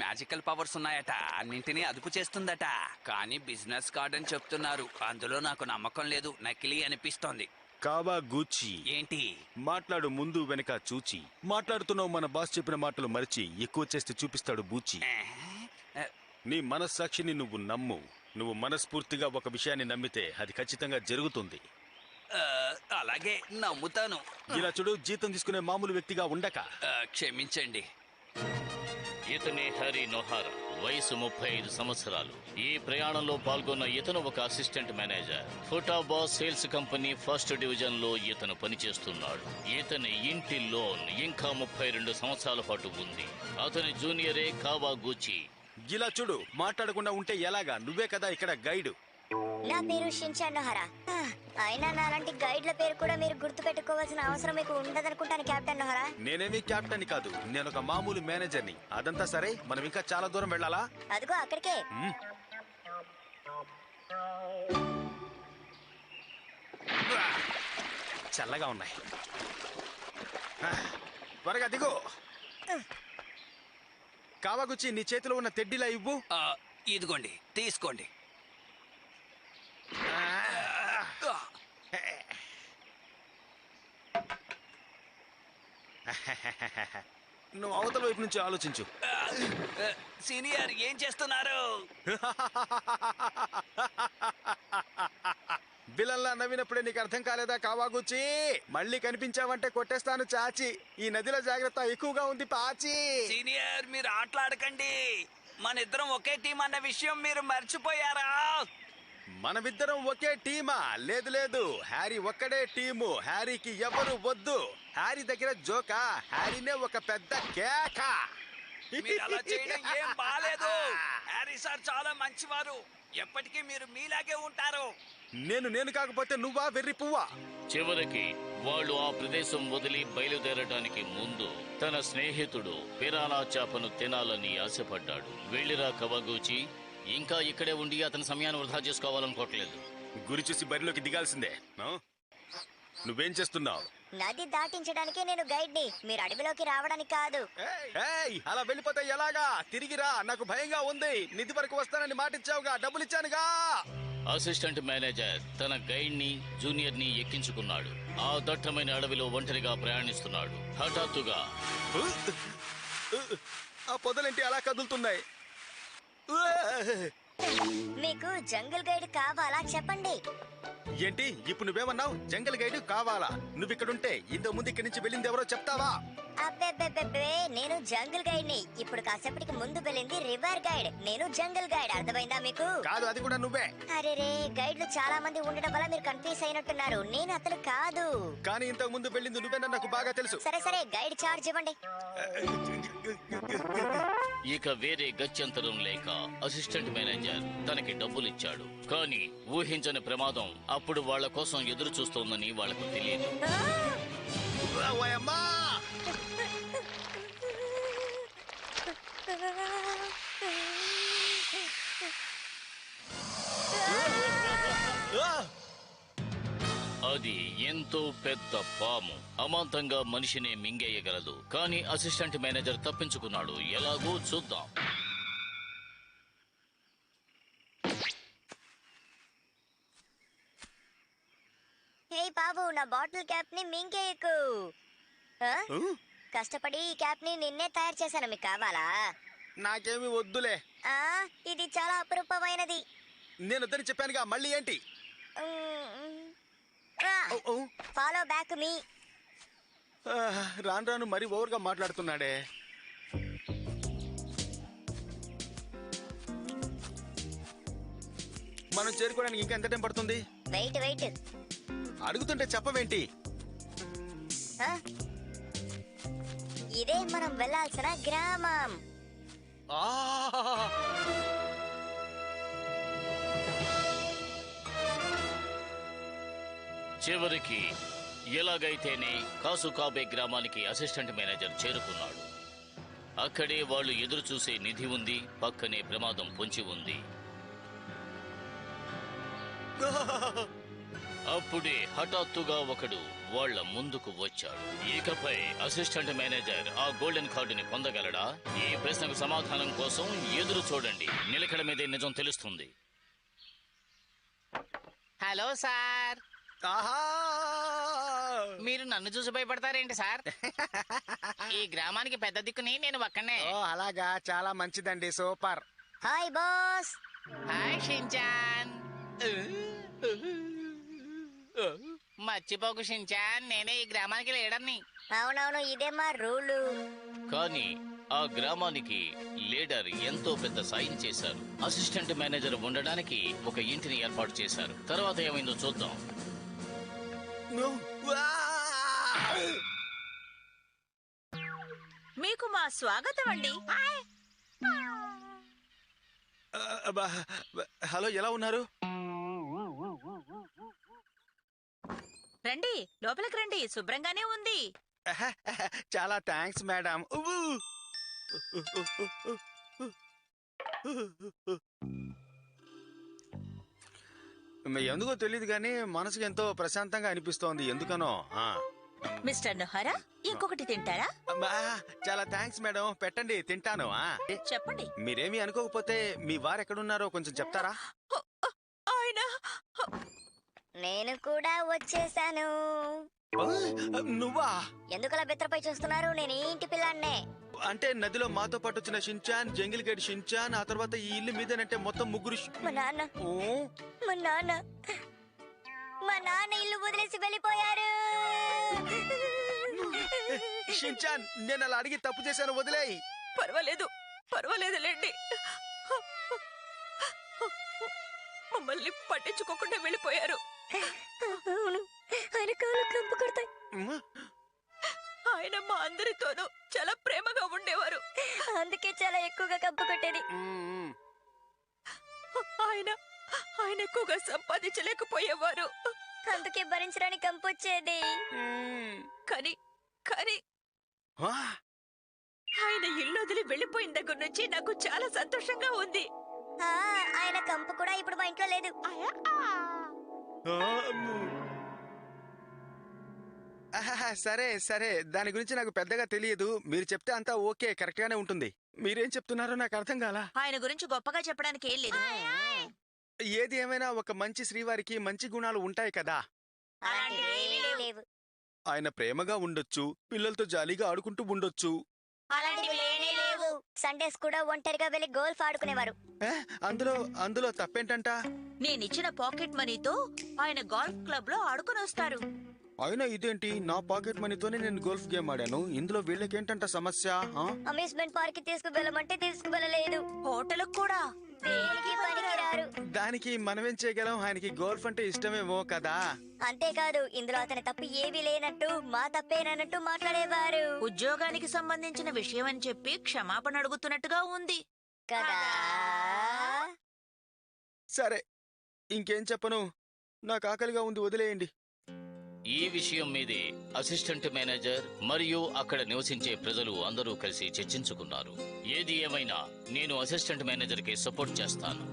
Magical powers ఉన్నాయట, అన్నింటినీ అదుపు చేస్తుందట. కానీ బిజినెస్ కార్డ్ అని చెప్తున్నారు. అందులో నాకు నమ్మకం లేదు, నకిలీ అనిపిస్తోంది. కావాగూచి ఏంటి? మాట్లాడు, ముందు వెనక చూచి మాట్లాడుతున్నావు. మన బాస్ చెప్పిన మాటలు మరిచి ఎక్కువ చేస్తే చూపిస్తాడు బూచి. నీ మనస్సాక్షిని నువ్వు నమ్ము. నువ్వు మనస్ఫూర్తిగా ఒక విషయాన్ని నమ్మితే అది ఖచ్చితంగా జరుగుతుంది. అలాగే నమ్ముతాను. ఇలా చూడు, జీతం తీసుకునే మామూలు వ్యక్తిగా ఉండక. క్షమించండి. ఇతనే హ్యారీ నోహారా, వయసు 35 సంవత్సరాలు. ఈ ప్రయాణంలో పాల్గొన్న ఇతను ఒక అసిస్టెంట్ మేనేజర్. ఫుటాబాస్ సేల్స్ కంపెనీ ఫస్ట్ డివిజన్ లో ఇతను పనిచేస్తున్నాడు. ఇతని ఇంటి లోన్ ఇంకా 32 సంవత్సరాల పాటు ఉంది. అతని జూనియరే కావాగూచి. ఇలా చూడు, మాట్లాడకుండా ఉంటే ఎలాగా? నువ్వే కదా ఇక్కడ గైడ్. నా పేరు షిన్చాన్ నోహారా. అయినా నాలాంటి గైడ్ల పేరు కూడా మీరు గుర్తు పెట్టుకోవాల్సిన అవసరం మీకు ఉండదనుకుంటాను కెప్టెన్ నోహారా. నేనేమి కెప్టెన్ కాదు, నేను ఒక మామూలు మేనేజర్ని. అదంతా సరే, మనం ఇంకా చాలా దూరం వెళ్ళాలా? అదిగో అక్కడికే. చల్లగా ఉన్నాయి. త్వరగా దిగు. కావాగుచ్చి, నీ చేతిలో ఉన్న తెడ్డిలా ఇవ్వు. ఇదిగోండి, తీసుకోండి. నువ్వు అవతల వైపు నుంచి ఆలోచించు. సీనియర్, ఏం చేస్తున్నారు? బిలల్లా నవ్వినప్పుడే నీకు అర్థం కాలేదా కావాగుచ్చి? మళ్ళీ కనిపించావంటే కొట్టేస్తాను చాచి. ఈ నదిలో జాగ్రత్త ఎక్కువగా ఉంది పాచి. సీనియర్, మీరు ఆటలాడకండి. మన ఇద్దరం ఒకే టీం అన్న విషయం మీరు మర్చిపోయారా? మనమిద్దరం ఒకే టీమా? లేదు లేదు, హ్యారీ ఒక్కడే టీము. హ్యారీకి ఎవరు వద్దు. హ్యారీ దగ్గర జోకా, హ్యారీనే ఒక పెద్ద కేక. మీరు అలా చేయడం ఏం బాలేదు. హ్యారీ సార్ చాలా మంచివారు. ఎప్పటికీ మీరు మీలాగే ఉంటారు. నేను కాకపోతే నువ్వా వెర్రి పువ్వా? చివరికి వాళ్ళు ఆ ప్రదేశం వదిలి బయలుదేరడానికి ముందు తన స్నేహితుడు పిరానా చేపను తినాలని ఆశపడ్డాడు. వెళ్ళిరా కావాగూచి, ఇంకా ఇక్కడే ఉండి అతని సమయాన్ని వృధా చేసుకోవాలనుకోవట్లేదు. గురి చూసి బరిలోకి దిగాల్సిందే. నువ్వేం చేస్తున్నావు? నది దాటించడానికి నేను గైడ్ని, మీరు అడవిలోకి రావడానికి కాదు. అలా వెళ్ళిపోతే ఎలాగా? తిరిగిరా, నాకు భయంగా ఉంది. నిధి వరకు వస్తానని మాటిచ్చావుగా, డబ్బులు ఇచ్చానుగా. అసిస్టెంట్ మేనేజర్ తన గైడ్ ని జూనియర్ ని ఎక్కించుకున్నాడు. ఆ దట్టమైన అడవిలో ఒంటరిగా ప్రయాణిస్తున్నాడు. హఠాత్తుగా ఆ పొదలేంటి అలా కదులుతున్నాయి? మీకు జంగల్ గైడ్ కావాలా చెప్పండి. ఏంటి ఇప్పుడు నువ్వేమన్నావు? జంగల్ గైడ్ కావాలా? నువ్వు ఇక్కడుంటే ఇంతకు ముందు ఇక్కడి నుంచి వెళ్ళింది ఎవరో చెప్తావా? అబ్బే, నేను జంగల్ గైడ్ ని. ఇప్పుడు కాసేపటికి ముందు వెళ్ళింది రివర్ గైడ్, నేను జంగల్ గైడ్. అర్థమైందా మీకు? కాదు, అది కూడా నువ్వే. అరే గైడ్లు చాలా మంది ఉండడం వల్ల మీరు కన్ఫ్యూజ్ అయినట్టున్నారు. నేను అతను కాదు. కానీ ఇంతకు ముందు వెళ్ళింది నువ్వేనని నాకు బాగా తెలుసు. సరే గైడ్ చార్జ్ ఇవ్వండి. ఇక వేరే గత్యంతరం లేక అసిస్టెంట్ మేనేజర్ తనకి డబ్బులిచ్చాడు. కానీ ఊహించని ప్రమాదం అప్పుడు వాళ్ళ కోసం ఎదురు చూస్తోందని వాళ్లకు తెలియదు. అది ఎంతో పెద్ద పాము. అమాంతంగా మనిషిని మింగేయగలదు. కానీ అసిస్టెంట్ మేనేజర్ తప్పించుకున్నాడు. ఎలాగో చూద్దాం. హే బాబు, నా బాటిల్ క్యాప్ ని మింగేయకు. కష్టపడి ఈ క్యాప్ ని నిన్నే తయారు చేశాను. మీకు కావాలా? నాకేమి వద్దులే. ఇది చాలా అపురూపమైనది. నేను వద్దని చెప్పానుగా, మళ్ళీ ఏంటి? ఫాలో బ్యాక్ మీ. రాను రాను మరి ఓవర్గా మాట్లాడుతున్నాడే. మనం చేరుకోవడానికి ఇంకా ఎంత టైం పడుతుంది? వెయిట్. అడుగుతుంటే చెప్పవేంటి? ఇదే మనం వెళ్ళాల్సిన గ్రామం. చివరికి ఎలాగైతేనే కాసుకాబే గ్రామానికి అసిస్టెంట్ మేనేజర్ చేరుకున్నాడు. అక్కడే వాళ్ళు ఎదురు చూసే నిధి ఉంది. పక్కనే ప్రమాదం పొంచి ఉంది. అప్పుడే హఠాత్తుగా ఒకడు వాళ్ళ ముందుకు వచ్చాడు. ఇకపై అసిస్టెంట్ మేనేజర్ ఆ గోల్డెన్ కార్డుని పొందగలడా? ఈ ప్రశ్నకు సమాధానం కోసం ఎదురు చూడండి. నిలకడ మీదే నిజం తెలుస్తుంది. హలో సార్, ఆహా! మీరు నన్ను చూసి భయపడతారేంటి సార్? ఈ గ్రామానికి పెద్ద దిక్కుని నేను ఒక్కనే. ఓ అలాగా, చాలా మంచిదండి, super. Hi boss. Hi Shinchan. మర్చిపోకు షించాన్, నేనే ఈ గ్రామానికి లీడర్ని. అవునవును, ఇదే మా రూలు. కానీ ఆ గ్రామానికి లీడర్ ఎంతో పెద్ద సాయం చేశారు. అసిస్టెంట్ మేనేజర్ ఉండడానికి ఒక ఇంటిని ఏర్పాటు చేశారు. తర్వాత ఏమైందో చూద్దాం. మీకు మా స్వాగతం అండి. హలో, ఎలా ఉన్నారు? రండి, లోపలికి రండి, శుభ్రంగానే ఉంది. చాలా థ్యాంక్స్ మేడం. ఎందుకో తెలియదు కానీ మనసుకి ఎంతో ప్రశాంతంగా అనిపిస్తోంది. ఎందుకనో. మిస్టర్ నొహారా, ఇంకొకటి తింటారా? అమ్మా, చాలా థ్యాంక్స్ మేడం. పెట్టండి, తింటాను. చెప్పండి. మీరేమీ అనుకోకపోతే మీ వారు ఎక్కడున్నారో కొంచెం చెప్తారా? ఆయన నేను కూడా వచ్చేసాను. నువ్వా? ఎందుకలా బెత్తరపై చూస్తున్నారు? నేను ఈ ఇంటి పిల్లాన్నే. అంటే నదిలో మాతో పాటు వచ్చిన షించాన్, జంగిల్ గడ్ షించాన్, ఆ తర్వాత ఈ ఇల్లు మీదేనంటే మొత్తం ముగ్గురు మా నాన్న ఓ, మా నాన్న మా నాన్న ఇల్లు వదిలేసి వెళ్ళిపోయారు. షించాన్, నేను అలా అడిగి తప్పు చేశాను, వదిలేయ్. పర్వాలేదులేండి. మమ్మల్ని పట్టించుకోకుండా వెళ్ళిపోయారు. అవును, ఆయన కాళ్ళు కంపు కొడతాయి. ఆయన మా అందరితోనూ చాలా ప్రేమగా ఉండేవారు. అందుకే చాలా ఎక్కువగా కంపు కొట్టేది. ఆయన ఎక్కువగా సంపాదించలేకపోయేవారు. అందుకే భరించడానికి కంపు వచ్చేది. కానీ ఆయన ఇల్లు వదిలి వెళ్ళిపోయిన దగ్గర నుంచి నాకు చాలా సంతోషంగా ఉంది. ఆయన కంపు కూడా ఇప్పుడు మా ఇంట్లో లేదు. సరే సరే, దాని గురించి నాకు పెద్దగా తెలియదు. మీరు చెప్తే అంతా ఓకే, కరెక్ట్ గానే ఉంటుంది. మీరేం చెప్తున్నారో నాకు అర్థం కాలా. ఆయన గురించి గొప్పగా చెప్పడానికి ఏం లేదు. ఏది ఏమైనా ఒక మంచి శ్రీవారికి మంచి గుణాలు ఉంటాయి కదా. అలాంటివేమీ లేవు. ఆయన ప్రేమగా ఉండొచ్చు, పిల్లలతో జాలీగా ఆడుకుంటూ ఉండొచ్చు. అలాంటివి లేనే లేవు. సండేస్ కూడా ఒంటరిగా వెళ్లి గోల్ఫ్ ఆడుకునేవారు. అందులో తప్పేంటంట? నేనిచ్చిన పాకెట్ మనీతో ఆయన గోల్ఫ్ క్లబ్ లో ఆడుకుని వస్తారు. అయినా ఇదేంటి, నా పాకెట్ మనీతోనే నేను గోల్ఫ్ గేమ్ ఆడాను. ఇందులో వీళ్ళకేంటంట సమస్య? అమ్యూజ్మెంట్ పార్క్ కి తీసుకువెళ్ళమంటే తీసుకువెళ్ళలేదు. హోటల్ కూడా దేనికి పనికిరారు. దానికి మనమేం చేయగలం? ఆయనకి గోల్ఫ్ అంటే ఇష్టమేమో కదా. అంతేకాదు, ఇందులో అతని తప్పు ఏవీ లేనట్టు, మా తప్పేనన్నట్టు మాట్లాడేవారు. ఉద్యోగానికి సంబంధించిన విషయం అని చెప్పి క్షమాపణ అడుగుతున్నట్టుగా ఉంది కదా. సరే, ఇంకేం చెప్పను. నాకు ఆకలిగా ఉంది, వదిలేయండి. ఈ విషయం మీదే అసిస్టెంట్ మేనేజర్ మరియు అక్కడ నివసించే ప్రజలు అందరూ కలిసి చర్చించుకున్నారు. ఏది ఏమైనా నేను అసిస్టెంట్ మేనేజర్ కి సపోర్ట్ చేస్తాను.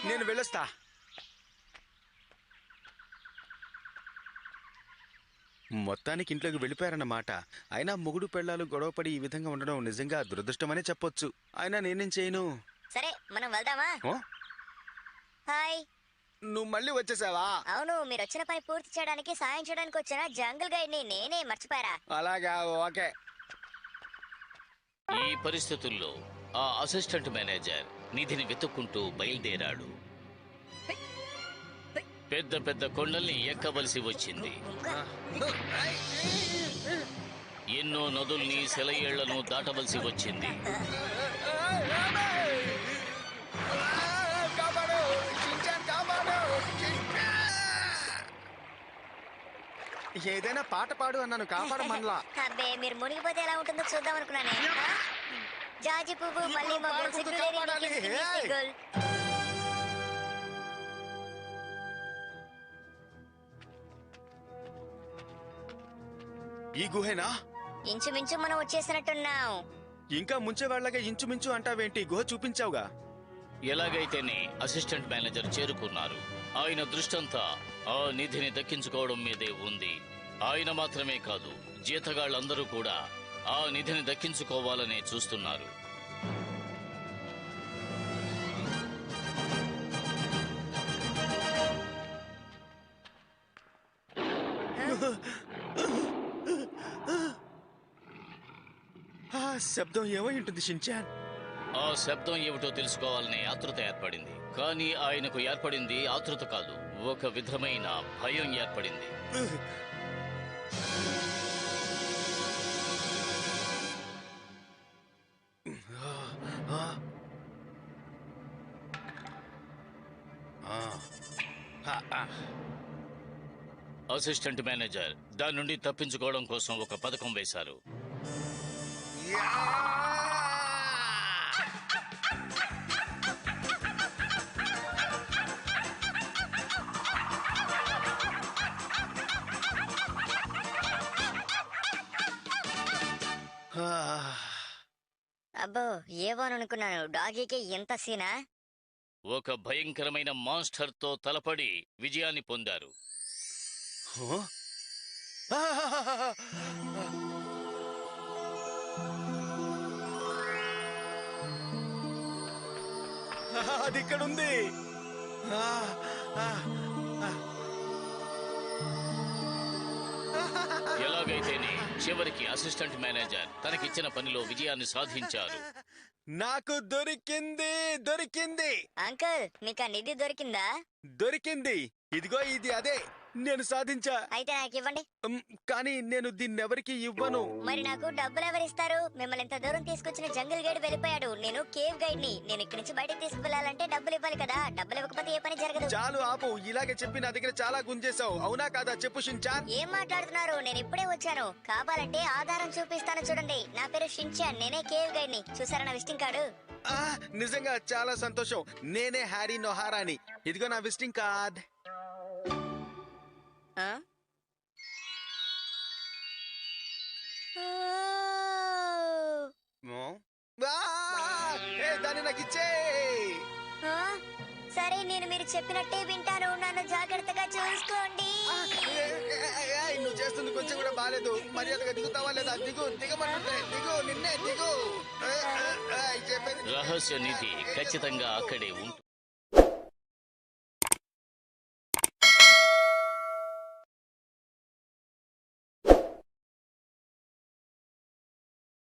నేను వెళ్ళొస్తా. మొత్తానికి ఇంట్లోకి వెళ్ళిపోయారన్నమాట. అయినా మొగుడు పెళ్ళాలు గొడవపడి ఈ విధంగా ఉండడం నిజంగా దురదృష్టమనే చెప్పొచ్చు. అయినా నేనేం చేయను. సరే, మనం వెళ్దామా? హాయ్. నువ్వు మళ్ళీ వచ్చేసావా? అవును, మీరు వచ్చిన పని పూర్తి చేయడానికి సాయం చేయడానికి వచ్చిన జంగల్ గైడ్ ని నేనే. మర్చిపోయారా? అలాగా, ఓకే. ఈ పరిస్థితుల్లో ఆ అసిస్టెంట్ మేనేజర్ నిధిని వెతుక్కుంటూ బయలుదేరాడు. పెద్ద పెద్ద కొండల్ని ఎక్కవలసి వచ్చింది. ఎన్నో నదుల్ని సెలయేళ్లను దాటవలసి వచ్చింది. ఏదైనా పాట పాడు అన్నాను, కాపాడమనలా. అబ్బే, మీరు మునిగిపోతే ఎలా ఉంటుందో చూద్దాం అనుకున్నానే. జాజి పువ్వు మళ్ళీ మొగ్గలు, సిగ్గులేని నీకు సిగ్గులు. ఈ గుహేనా? ఇంచుమించు మనం వచ్చేసినట్టున్నాం. ఇంకా ముంచేవాళ్లగా ఇంచుమించు అంటావేంటి? గుహ చూపించావుగా. ఎలాగైతేనే అసిస్టెంట్ మేనేజర్ చేరుకున్నారు. ఆయన దృష్టంతా ఆ నిధిని దక్కించుకోవడం మీదే ఉంది. ఆయన మాత్రమే కాదు, జీతగాళ్ళందరూ కూడా ఆ నిధిని దక్కించుకోవాలనే చూస్తున్నారు. ఆ శబ్దం ఏమై ఉంటుంది షిన్చాన్? ఆ శబ్దం ఏమిటో తెలుసుకోవాలనే ఆతృత ఏర్పడింది. కానీ ఆయనకు ఏర్పడింది ఆతృత కాదు, ఒక విధమైన భయం ఏర్పడింది. అసిస్టెంట్ మేనేజర్ దాని నుండి తప్పించుకోవడం కోసం ఒక పథకం వేశారు. అబ్బో ఏవోననుకున్నాను. డాగీకి ఎంత సీనా? ఒక భయంకరమైన మాన్స్టర్ తో తలపడి విజయాన్ని పొందారు. అది ఇక్కడ ఉంది. ఎలాగైతేనే చివరికి అసిస్టెంట్ మేనేజర్ తనకిచ్చిన పనిలో విజయాన్ని సాధించారు. నాకు దొరికింది. అంకుల్ మీకు ఆ నిధి దొరికిందా? దొరికింది. ఇదిగో ఇది అదే. నేను సాధించా. అయితే నాకు ఇవ్వండి. కానీ నేను దీన్నెవరికి ఇవ్వను. మరి నాకు డబ్బులు ఎవరిస్తారు? మిమ్మల్ని ఇంత దూరం తీసుకొచ్చిన జంగిల్ గైడ్ వెళ్ళిపోయాడు. నేను కేవ్ గైడ్ ని. నేను ఇక్కడి నుంచి బయటకు తీసుకువెళ్ళాలంటే డబ్బులు ఇవ్వాలి కదా. డబ్బులు ఇవ్వకపోతే ఏ పని జరగదు. చాలు ఆపు. ఇలాగే చెప్పి నా దగ్గర చాలా గుంజేశావు. అవునా కాదా చెప్పు షిన్చాన్. ఏం మాట్లాడుతున్నారు? నేను ఇప్పుడే వచ్చాను. కావాలంటే ఆధారం చూపిస్తాను చూడండి. నా పేరు షిన్చాన్. నేనే కేవ్ గైడ్ ని. చూసారా నా విజిటింగ్ కార్డు? నిజంగా చాలా సంతోషం. నేనే హ్యారీ నొహారాని. ఇదిగో నా విజిటింగ్ కార్డ్. ఆ? దాన్ని నాకు ఇచ్చే. ఆ? సరే నేను మీరు చెప్పినట్టే వింటాను. నన్ను జాగ్రత్తగా చూసుకోండి. నువ్వు చేస్తుంది కొంచెం కూడా బాలేదు. మర్యాదగా దిగుతావా లేదా? దిగమంటుంటే నిన్నే దిగు. రహస్య నిధి ఖచ్చితంగా అక్కడే ఉంటుంది.